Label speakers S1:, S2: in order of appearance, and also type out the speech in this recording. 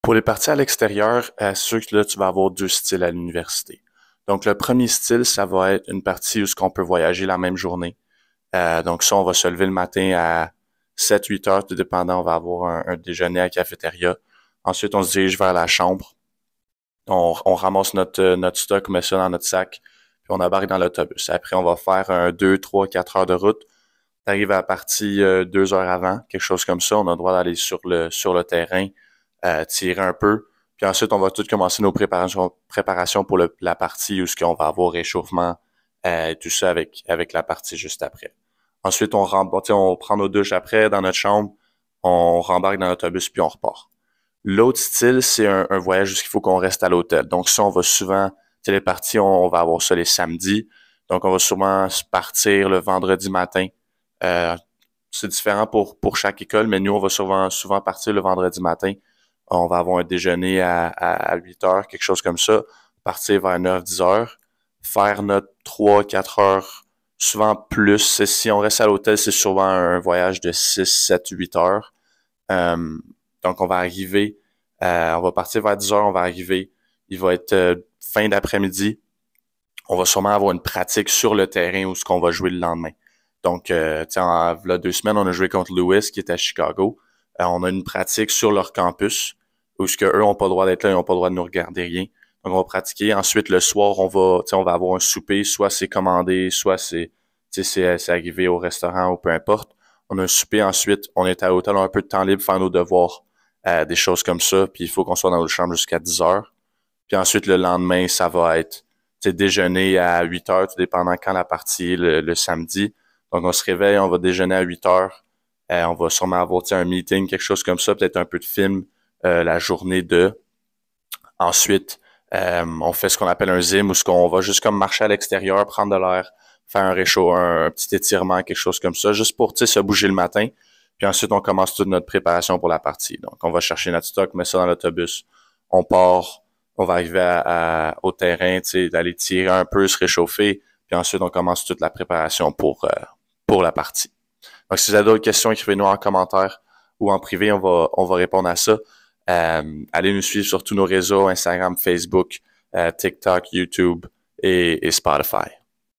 S1: Pour les parties à l'extérieur, c'est sûr que là, tu vas avoir deux styles à l'université. Donc, le premier style, ça va être une partie où ce qu'on peut voyager la même journée. Donc, ça, on va se lever le matin à 7-8 heures, tout dépendant, on va avoir un déjeuner à la cafétéria. Ensuite, on se dirige vers la chambre. On ramasse notre stock, on met ça dans notre sac, puis on embarque dans l'autobus. Après, on va faire un 2, 3, 4 heures de route. Tu arrives à la partie 2 heures avant, quelque chose comme ça. On a le droit d'aller sur le terrain, tirer un peu. Puis ensuite, on va tout commencer nos préparations pour la partie où ce qu'on va avoir réchauffement et tout ça avec la partie juste après. Ensuite, on prend nos douches après dans notre chambre, on rembarque dans l'autobus puis on repart. L'autre style, c'est un voyage où il faut qu'on reste à l'hôtel. Donc ça, on va souvent, les parties, on va avoir ça les samedis. Donc on va sûrement partir le vendredi matin. C'est différent pour chaque école, mais nous, on va souvent partir le vendredi matin. On va avoir un déjeuner à 8 heures, quelque chose comme ça. Partir vers 9-10 heures. Faire notre 3-4 heures, souvent plus. Si on reste à l'hôtel, c'est souvent un voyage de 6-7-8 heures. Donc, on va arriver, on va partir vers 10 heures, on va arriver. Il va être fin d'après-midi. On va sûrement avoir une pratique sur le terrain où ce qu'on va jouer le lendemain. Donc, là, 2 semaines, on a joué contre Lewis, qui est à Chicago. On a une pratique sur leur campus, où ce que eux ont pas le droit d'être là, ils ont pas le droit de nous regarder rien. Donc, on va pratiquer. Ensuite, le soir, on va avoir un souper, soit c'est commandé, soit c'est arrivé au restaurant ou peu importe. On a un souper, ensuite, on est à l'hôtel, on a un peu de temps libre, faire nos devoirs, des choses comme ça. Puis, il faut qu'on soit dans notre chambre jusqu'à 10 heures. Puis ensuite, le lendemain, ça va être déjeuner à 8 heures, tout dépendant quand la partie est le samedi. Donc, on se réveille, on va déjeuner à 8 heures. On va sûrement avoir un meeting, quelque chose comme ça, peut-être un peu de film la journée de. Ensuite, on fait ce qu'on appelle un gym, où ce qu'on va juste comme marcher à l'extérieur, prendre de l'air, faire un petit étirement, quelque chose comme ça, juste pour se bouger le matin. Puis ensuite, on commence toute notre préparation pour la partie. Donc, on va chercher notre stock, met ça dans l'autobus. On part, on va arriver au terrain, d'aller tirer un peu, se réchauffer. Puis ensuite, on commence toute la préparation pour la partie. Donc, si vous avez d'autres questions, écrivez-nous en commentaire ou en privé, on va répondre à ça. Allez nous suivre sur tous nos réseaux, Instagram, Facebook, TikTok, YouTube et Spotify.